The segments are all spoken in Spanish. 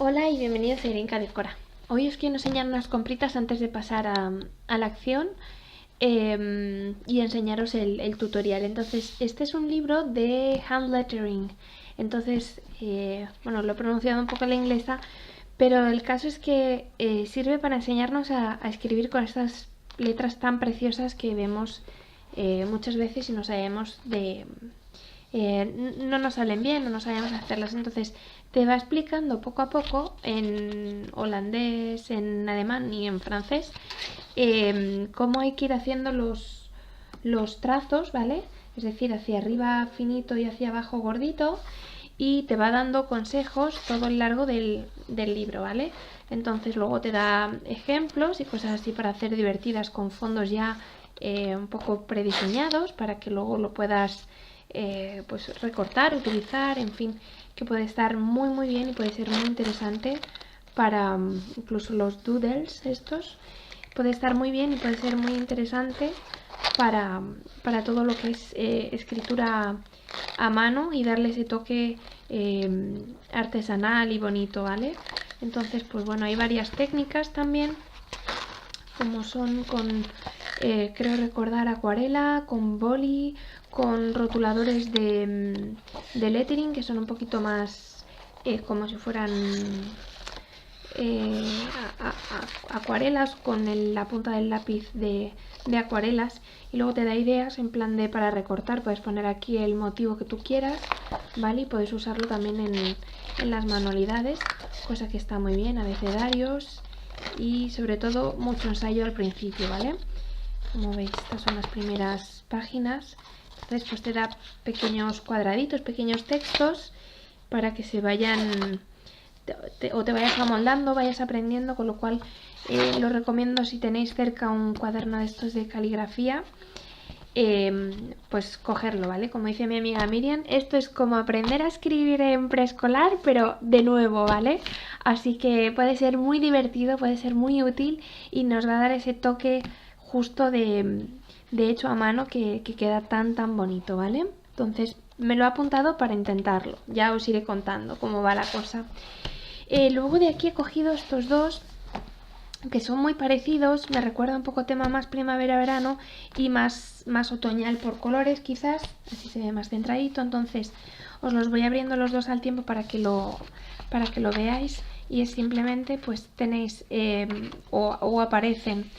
Hola y bienvenidos a Irinka Decora. Hoy os quiero enseñar unas compritas antes de pasar a la acción y enseñaros el tutorial. Entonces, este es un libro de hand lettering. Entonces, bueno, lo he pronunciado un poco en la inglesa, pero el caso es que sirve para enseñarnos a escribir con estas letras tan preciosas que vemos muchas veces y no sabemos no nos salen bien, no sabemos hacerlas. Entonces te va explicando poco a poco en holandés, en alemán y en francés cómo hay que ir haciendo los trazos, ¿vale? Es decir, hacia arriba finito y hacia abajo gordito, y te va dando consejos todo el largo del libro, ¿vale? Entonces luego te da ejemplos y cosas así para hacer divertidas con fondos ya un poco prediseñados para que luego lo puedas pues recortar, utilizar, en fin, que puede estar muy bien y puede ser muy interesante para incluso los doodles estos. Puede estar muy bien y puede ser muy interesante para todo lo que es escritura a mano y darle ese toque artesanal y bonito, ¿vale? Entonces, pues bueno, hay varias técnicas también, como son con, creo recordar, acuarela, con boli, con rotuladores de lettering, que son un poquito más como si fueran acuarelas, con la punta del lápiz de acuarelas, y luego te da ideas en plan de para recortar. Puedes poner aquí el motivo que tú quieras, ¿vale? Y puedes usarlo también en las manualidades, cosa que está muy bien, abecedarios y sobre todo mucho ensayo al principio, ¿vale? Como veis, estas son las primeras páginas. Entonces pues te da pequeños cuadraditos, pequeños textos para que se vayan o te vayas amoldando, vayas aprendiendo, con lo cual lo recomiendo si tenéis cerca un cuaderno de estos de caligrafía, pues cogerlo, ¿vale? Como dice mi amiga Miriam, esto es como aprender a escribir en preescolar, pero de nuevo, ¿vale? Así que puede ser muy divertido, puede ser muy útil y nos va a dar ese toque justo de hecho a mano que queda tan bonito, ¿vale? Entonces me lo he apuntado para intentarlo, ya os iré contando cómo va la cosa. Luego de aquí he cogido estos dos que son muy parecidos, me recuerda un poco tema más primavera-verano y más otoñal por colores quizás, así se ve más centradito. Entonces os los voy abriendo los dos al tiempo para que lo veáis, y es simplemente pues tenéis o aparecen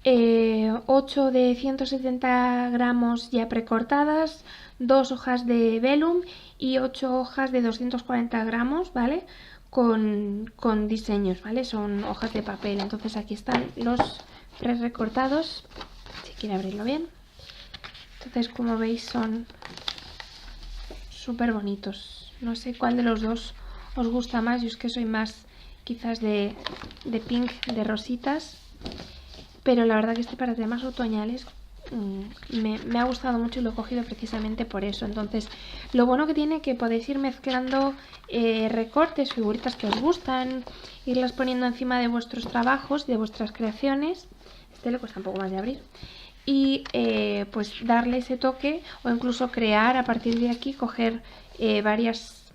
8 de 170 gramos ya precortadas, 2 hojas de vellum y 8 hojas de 240 gramos, ¿vale? Con diseños, ¿vale? Son hojas de papel. Entonces aquí están los pre-recortados, si quiere abrirlo bien. Entonces, como veis, son súper bonitos. No sé cuál de los dos os gusta más. Yo es que soy más quizás de pink, de rositas, pero la verdad que este para temas otoñales me ha gustado mucho y lo he cogido precisamente por eso. Entonces, lo bueno que tiene que podéis ir mezclando recortes, figuritas que os gustan, irlas poniendo encima de vuestros trabajos, de vuestras creaciones. Este le cuesta un poco más de abrir. Y pues darle ese toque, o incluso crear a partir de aquí, coger varias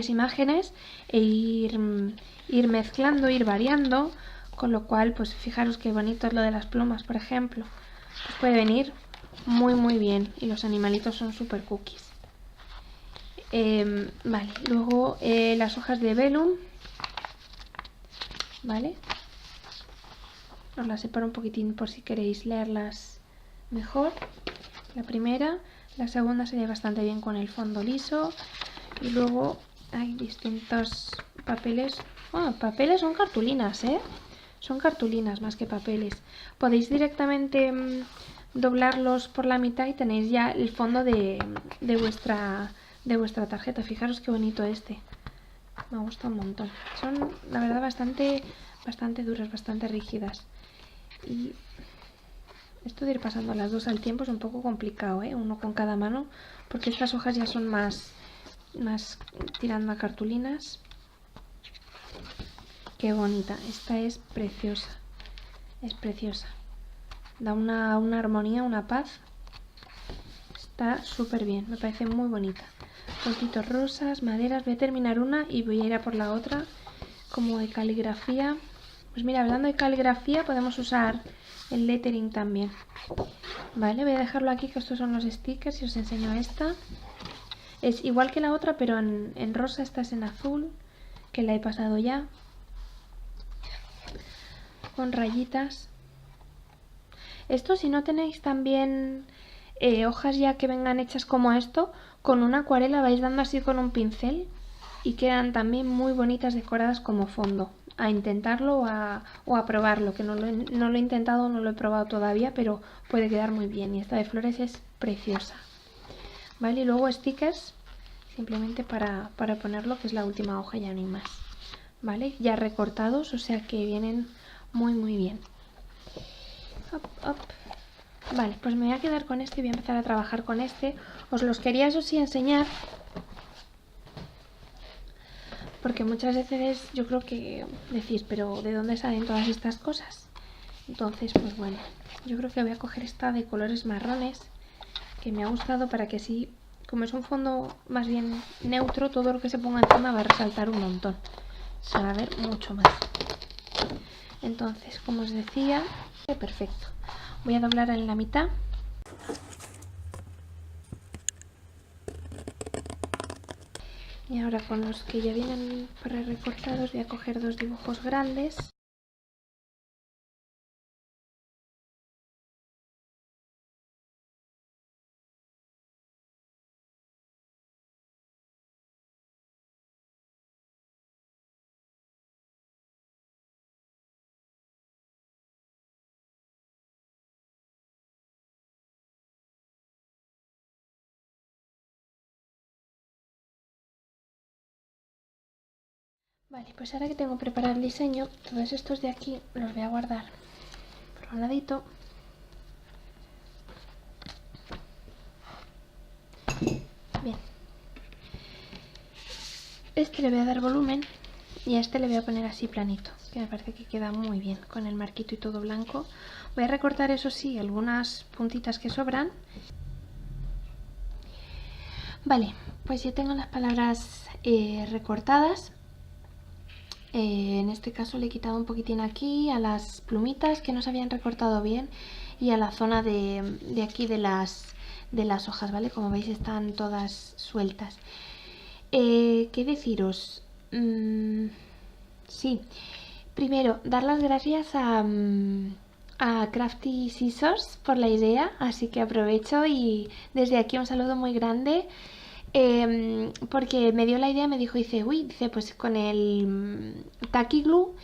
imágenes e ir mezclando, ir variando. Con lo cual, pues fijaros qué bonito es lo de las plumas, por ejemplo. Os puede venir muy bien. Y los animalitos son super cookies. Vale, luego las hojas de vellum. Vale. Os las separo un poquitín por si queréis leerlas mejor. La primera. La segunda se ve bastante bien con el fondo liso. Y luego hay distintos papeles. Bueno, papeles son cartulinas, ¿eh? Son cartulinas más que papeles. Podéis directamente doblarlos por la mitad y tenéis ya el fondo de vuestra tarjeta. Fijaros qué bonito este. Me gusta un montón. Son, la verdad, bastante duras, bastante rígidas. Y esto de ir pasando las dos al tiempo es un poco complicado, ¿eh? Uno con cada mano, porque estas hojas ya son más tirando a cartulinas. Qué bonita, esta es preciosa, da una armonía, una paz. Está súper bien, me parece muy bonita. Puntitos rosas, maderas. Voy a terminar una y voy a ir a por la otra, como de caligrafía. Pues mira, hablando de caligrafía, podemos usar el lettering también. Vale, voy a dejarlo aquí, que estos son los stickers y os enseño esta. Es igual que la otra, pero en rosa. Esta es en azul, que la he pasado ya, con rayitas. Esto, si no tenéis también hojas ya que vengan hechas como esto, con una acuarela vais dando así con un pincel y quedan también muy bonitas decoradas como fondo. A intentarlo o a probarlo, que no lo he intentado, no lo he probado todavía, pero puede quedar muy bien. Y esta de flores es preciosa. Vale, y luego stickers, simplemente para ponerlo, que es la última hoja, ya no hay más. Vale, ya recortados, o sea que vienen muy muy bien. Up, up. Vale, pues me voy a quedar con este y voy a empezar a trabajar con este. Os los quería, eso sí, enseñar, porque muchas veces yo creo que decís, pero ¿de dónde salen todas estas cosas? Entonces, pues bueno, yo creo que voy a coger esta de colores marrones, que me ha gustado, para que así, como es un fondo más bien neutro, todo lo que se ponga encima va a resaltar un montón. Se va a ver mucho más. Entonces, como os decía, perfecto. Voy a doblar en la mitad. Y ahora con los que ya vienen pre-recortados voy a coger dos dibujos grandes. Vale, pues ahora que tengo preparado el diseño, todos estos de aquí los voy a guardar por un ladito. Bien. Este le voy a dar volumen y a este le voy a poner así planito, que me parece que queda muy bien con el marquito y todo blanco. Voy a recortar, eso sí, algunas puntitas que sobran. Vale, pues ya tengo las palabras recortadas. En este caso le he quitado un poquitín aquí a las plumitas que no se habían recortado bien y a la zona de aquí de las hojas, ¿vale? Como veis están todas sueltas. ¿Qué deciros? Sí, primero dar las gracias a Crafty Scissors por la idea, así que aprovecho y desde aquí un saludo muy grande. Porque me dio la idea, me dijo, dice, pues con el Tacky Glue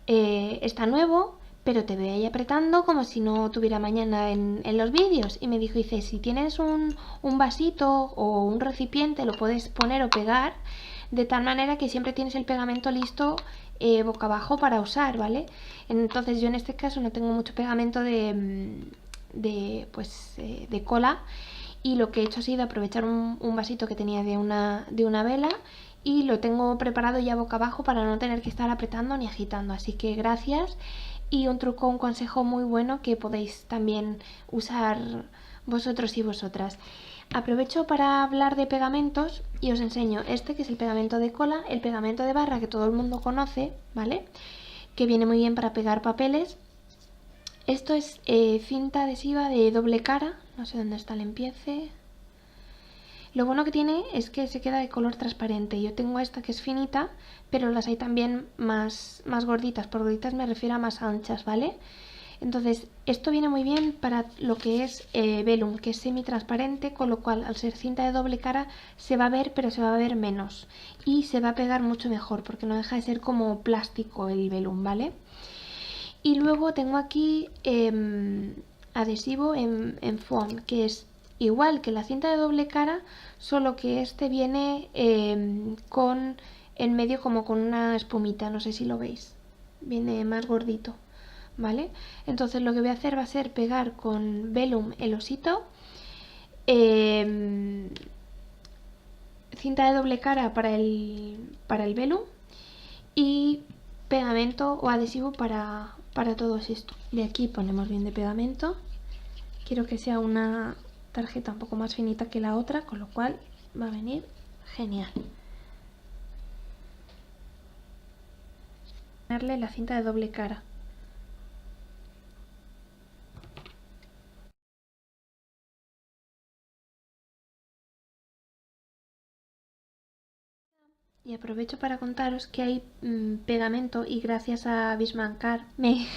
está nuevo, pero te voy ahí apretando como si no tuviera mañana en los vídeos. Y me dijo, si tienes un vasito o un recipiente, lo puedes poner o pegar de tal manera que siempre tienes el pegamento listo boca abajo para usar, ¿vale? Entonces yo en este caso no tengo mucho pegamento de cola. Y lo que he hecho ha sido aprovechar un vasito que tenía de una vela y lo tengo preparado ya boca abajo para no tener que estar apretando ni agitando. Así que gracias, y un truco, un consejo muy bueno que podéis también usar vosotros y vosotras. Aprovecho para hablar de pegamentos y os enseño este, que es el pegamento de cola, el pegamento de barra que todo el mundo conoce, ¿vale? Que viene muy bien para pegar papeles. Esto es cinta adhesiva de doble cara, no sé dónde está el empiece. Lo bueno que tiene es que se queda de color transparente. Yo tengo esta que es finita, pero las hay también más gorditas. Por gorditas me refiero a más anchas, ¿vale? Entonces, esto viene muy bien para lo que es velum, que es semi-transparente, con lo cual al ser cinta de doble cara se va a ver, pero se va a ver menos. Y se va a pegar mucho mejor, porque no deja de ser como plástico el velum, ¿vale? Y luego tengo aquí adhesivo en foam, que es igual que la cinta de doble cara, solo que este viene con en medio como con una espumita, no sé si lo veis, viene más gordito, ¿vale? Entonces lo que voy a hacer va a ser pegar con velum el osito, cinta de doble cara para el velum y pegamento o adhesivo para todos estos. De aquí ponemos bien de pegamento. Quiero que sea una tarjeta un poco más finita que la otra, con lo cual va a venir genial. Ponerle la cinta de doble cara. Y aprovecho para contaros que hay pegamento y gracias a Bismancar me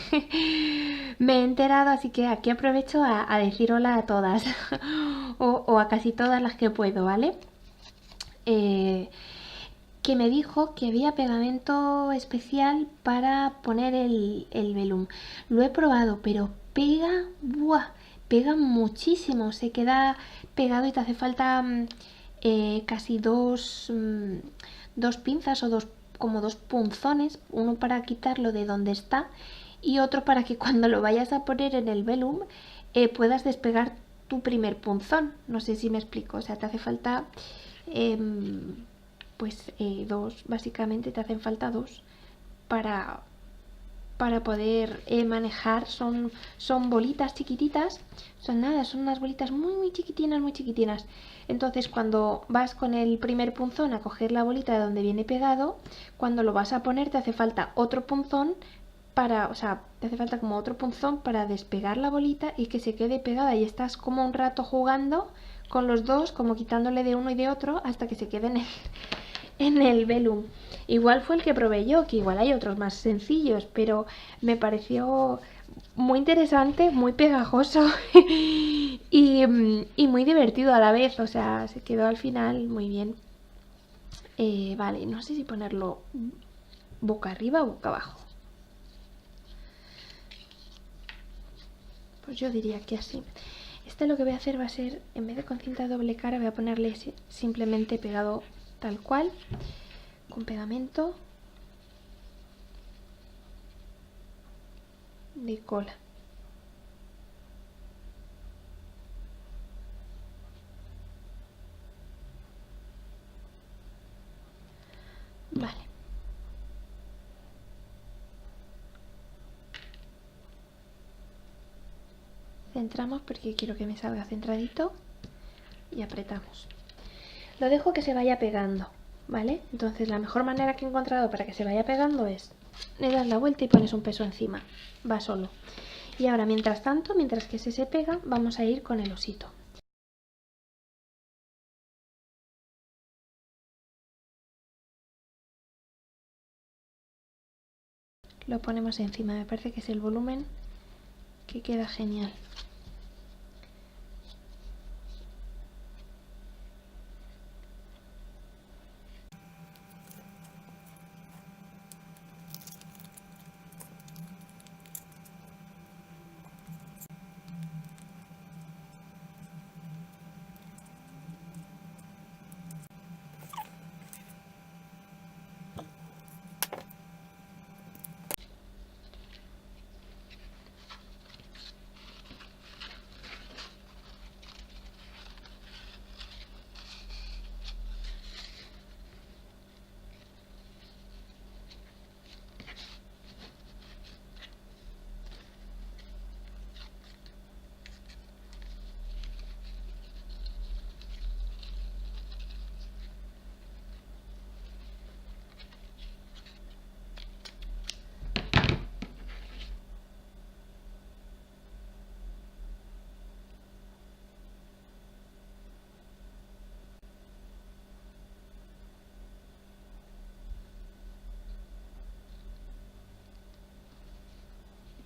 he enterado, así que aquí aprovecho a decir hola a todas o a casi todas las que puedo, ¿vale? Que me dijo que había pegamento especial para poner el velum. Lo he probado, pero pega, ¡buah! Pega muchísimo, se queda pegado y te hace falta casi dos pinzas o como dos punzones, uno para quitarlo de donde está y otro para que cuando lo vayas a poner en el velum puedas despegar tu primer punzón. No sé si me explico, o sea, te hace falta dos, básicamente te hacen falta dos para poder manejar. Son bolitas chiquititas, son unas bolitas muy chiquitinas, muy chiquitinas. Entonces cuando vas con el primer punzón a coger la bolita de donde viene pegado, cuando lo vas a poner te hace falta otro punzón te hace falta como otro punzón para despegar la bolita y que se quede pegada, y estás como un rato jugando con los dos, como quitándole de uno y de otro hasta que se quede en el velum. Igual fue el que probé yo, que igual hay otros más sencillos, pero me pareció muy interesante, muy pegajoso y muy divertido a la vez, o sea, se quedó al final muy bien. Vale, no sé si ponerlo boca arriba o boca abajo. Pues yo diría que así. Lo que voy a hacer va a ser, en vez de con cinta de doble cara, voy a ponerle simplemente pegado tal cual, con pegamento de cola. Vale. Centramos porque quiero que me salga centradito y apretamos. Lo dejo que se vaya pegando, ¿vale? Entonces la mejor manera que he encontrado para que se vaya pegando es le das la vuelta y pones un peso encima, va solo. Y ahora mientras tanto, mientras que se pega, vamos a ir con el osito. Lo ponemos encima, me parece que es el volumen que queda genial.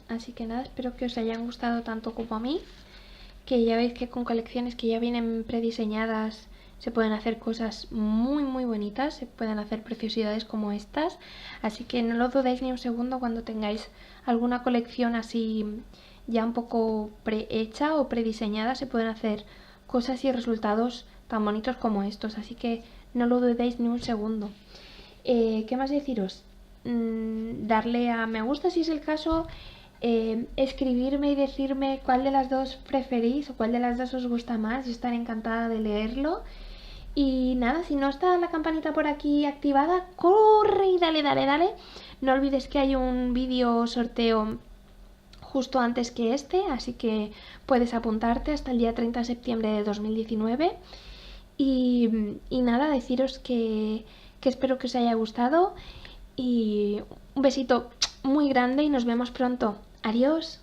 Así que nada, espero que os hayan gustado tanto como a mí, que ya veis que con colecciones que ya vienen prediseñadas se pueden hacer cosas muy bonitas, se pueden hacer preciosidades como estas, así que no lo dudéis ni un segundo cuando tengáis alguna colección así ya un poco prehecha o prediseñada, se pueden hacer cosas y resultados tan bonitos como estos, así que no lo dudéis ni un segundo. ¿Qué más deciros? Darle a me gusta si es el caso, escribirme y decirme cuál de las dos preferís o cuál de las dos os gusta más. Yo estaré encantada de leerlo. Y nada, si no está la campanita por aquí activada, corre y dale. No olvides que hay un vídeo sorteo justo antes que este, así que puedes apuntarte hasta el día 30 de septiembre de 2019. Y nada, deciros que espero que os haya gustado y un besito muy grande y nos vemos pronto. Adiós.